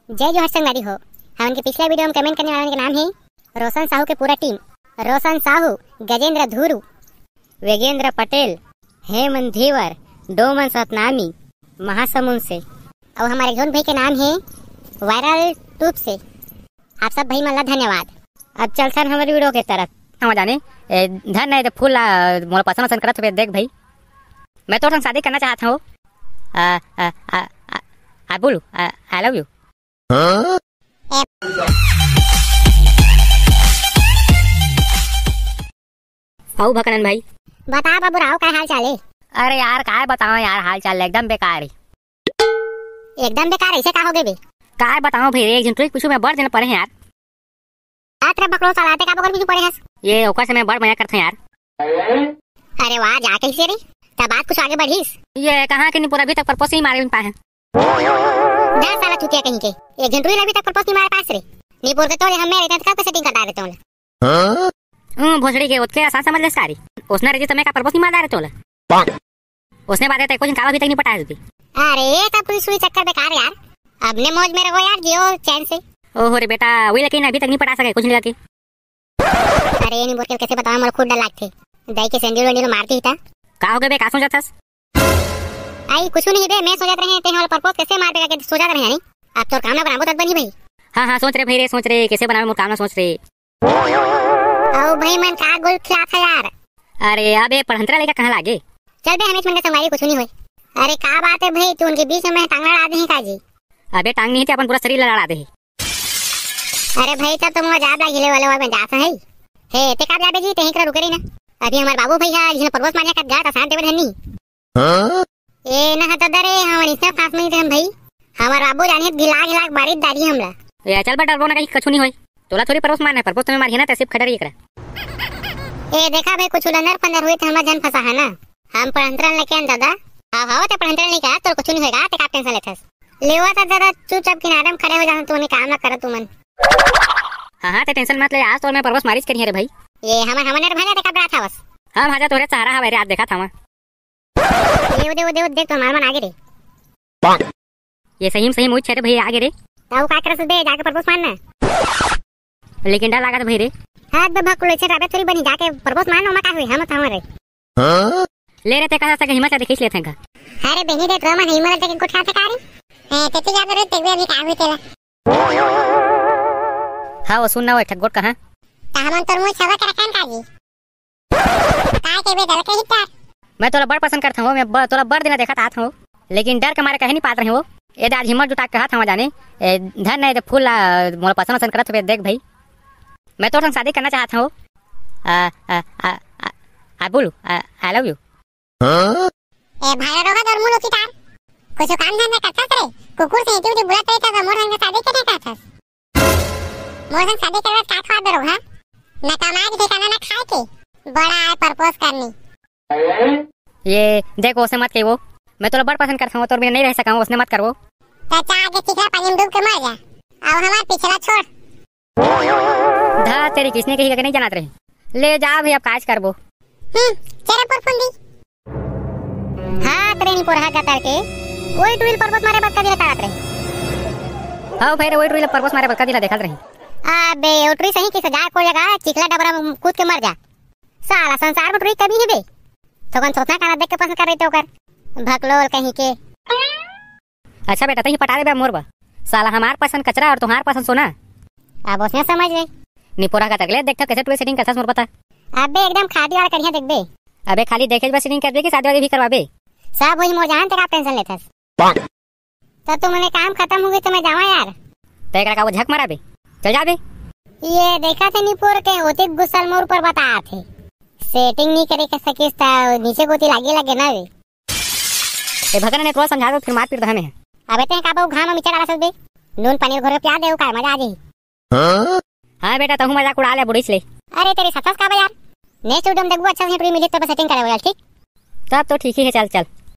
जय जोहर संगवारी हो। हम उनके पिछले वीडियो में कमेंट करने वालों के नाम है रोशन साहू के पूरा टीम, रोशन साहू, गजेंद्र धुरु, वेगेंद्र पटेल, हेमंत धीवर, डोमन सतनामी, महासमुंद से, और हमारे जोन भाई के नाम है वायरल ट्यूब से। आप सब भाई मला धन्यवाद। अब चल सर हमारे वीडियो के तरफ हम जाने धन है फूल मोला पसंद करत हुए। देख भाई, मैं तो शादी करना चाहता हूँ। आई बोलू आई लव यू। आओ भकनन भाई, बता बाबू राव का हाल चाल है? अरे यार काय बताओ यार, हाल चाल एकदम बेकार है। एकदम बेकार ऐसे का हो गए बे? काय बताओ भाई, एक दिन ट्रिक पूछू मैं बड़ दिन पड़े हैं यार। आत्रे बकरो चलाते का बकर भी पड़े हस। ये ओकर से मैं बड़ मजा करते हैं यार। अरे वाह, जा कैसे रे? तब बात कुछ आगे बढ़ीस। ये कहाँ के नहीं पूरा अभी तक प्रपोज ही मारे पाए हैं। जा साला चुतिया कहीं के, एक घंटे अभी तक प्रपोज नहीं मारे पास रे। नहीं बोल के तो हम मेरे इतना कब सेटिंग करता रहते हो। भोसड़ी के उसके आसान समझ ले सारी। उसने रजी समय का प्रपोज नहीं मार रहे तोला। उसने बात है कुछ काम अभी तक नहीं पटाया उसकी। अरे तब पूरी सुई चक्कर बेकार यार। अपने मौज में रहो यार, जियो चैन से। ओहो रे बेटा, वही लेकिन अभी तक नहीं पटा सके कुछ नहीं लगे। अरे ये नहीं बोल के कैसे बताओ, मेरे खुद डर लगते। दाई के सैंडल वैंडल मारती ही था। का हो गए बे, का सोचत हस? आई कुछ नहीं बे, मैं सोचत रहे थे हम प्रपोज कैसे मार देगा के सोचत रहे नहीं। अब तो काम ना बनाबो तब बनी भाई। हां सोच रहे भाई रे, सोच रहे कैसे बनावे मोर काम ना सोच रहे। ओ भाई मन का गोल खिला था यार। अरे अबे पढ़ंतरा लेके कहां लागे? चल बे हमें मन का संभाली कुछ नहीं होई। अरे का बात है भाई, तू उनके बीच में टांग लड़ा दे है काजी? अबे टांग नहीं थी, अपन पूरा शरीर लड़ा दे। अरे भाई तब तो मुझे जाब लागिले वाले में जात है। हे ते का जाबे जी ते एकरा रुके रही ना। अभी हमार बाबू भैया जिने प्रपोज मारने का गात आसान देवे धन्नी। ए ना हत दरे हम इतना पास में थे हम भाई। हमार बाबू जाने गिला गिला बारिश दादी हमरा। ए चल बे डरबो ना कहीं कछु नहीं होई। तोला थोड़ी प्रपोज मारना है, प्रपोज तुम्हें मारी है ना तसिफ खड़री एकरा। ए देखा भाई कुछ लंदर पंदर हुई थे, हमरा जन फंसा है ना। हम पढ़ंतरन लेके आन दादा। हां ते पढ़ंतरन नहीं का, तो कुछ नहीं होएगा, ते का टेंशन लेथस। लेवा था दादा, चुपचाप किनारे में खड़े हो जा, तू ने काम ना कर तू मन। हां ते टेंशन मत ले, आज तो मैं प्रपोज मारिस करी है रे भाई। ये हमने भाजा ते कब था बस। हां भाजा तोरे सहारा हवे रे, आज देखा था मैं। देख तो मार मन आगे रे। ये सही मुझ छरे भाई आगे रे। ताऊ का करस बे, जाके प्रपोज मारना। लेकिन डर लागत भाई रे। हां बे भकुले छे राबे थोड़ी बनी, जाके प्रपोज मारना मा का हुई हम था हमारे। ले रे ते कहा सके हिम्मत से खींच लेते हैं। अरे बहनी रे तो मन हिम्मत देके कुछ खाते कारी। ते ते याद रे ते अभी का हुई तेला। हां वो सुनना वो ठगोट कहां? हमन तोर मुंह छवा के रखन काजी। काय के बे डर के हिता। मैं तोला बड़ पसंद करता हूं, मैं तोला बड़ दिन देखा था हूं, लेकिन डर के मारे कहे नहीं पात रहे हो। ए आज हिम्मत जुटा के हाथ हम जाने धन है फूल मोला पसंद करत हुए। देख भाई, मैं तो शादी करना चाहता हूं। आई बोलू आई लव यू। ए भाई रोगा दर मुलो की तार कुछ काम धंधा करता रे। कुकुर से इतनी बुलाते है तो मोर संग शादी करने का था। मोर संग शादी करवा का खा दरो हां ना कमाए के ठिकाना ना खाए के बड़ा है प्रपोज करनी। ये देखो उसे मत कहो, मैं तो बड़ पसंद करता हूं, तो मैं नहीं रह सका हूं, उसने मत करो। चाचा आगे चिखला पानी में डूब के मर जा, अब हमार पिछला छोड़। धा तेरी किसने कही कि नहीं जानत रहे। ले जा भाई, अब काज करबो। तेरे पर फुंदी हां ट्रेन पर हा जाता के कोई टूल पर्वत मारे बक्का दिला तारत रहे। हां भाई रे, वही टूल पर्वत मारे बक्का दिला देखत रही। अबे ओटरी सही की सजा को लगा, चिखला डबरा में कूद के मर जा। साला संसार में टूरी कभी नहीं बे। तो कौन सोचना काना देख के पसंद कर रहे थे ओकर भकलोल कहीं के। अच्छा बेटा तही पटा दे बे मोरबा। साला हमार पसंद कचरा और तुम्हार पसंद सोना। अब उसने समझ गई। निपोरा का तगले देखता कैसे टूल सेटिंग करता मोर पता। अबे एकदम खादी वाला करिया देख बे। अबे खाली देखे बस सेटिंग कर दे कि शादी वादी भी करवाबे। सब वही मोर जान तेरा टेंशन लेथस। तो तुमने काम खत्म हो गई तो मैं जावा यार। ते एकरा का वो झक मारा बे, चल जा बे। ये देखा थे निपोर के होते गुस्सा मोर पर बता थे सेटिंग नहीं करे के सकिस ता नीचे गोती लागे ना रे। ए भगन ने थोड़ा समझा दो, फिर मार पीट दे हमें। अबे ते का बहु घाम में चढ़ा सकबे, नून पनीर घोर प्यार देऊ का मजा आ जाई। हां बेटा तहु मजाक उड़ा ले बुढ़ीस ले। अरे तेरे सतस का बे यार, नेक्स्ट वीडियो में देखबो अच्छा से मिली तो सेटिंग करे ठीक। तब तो ठीक ही है, चल चल।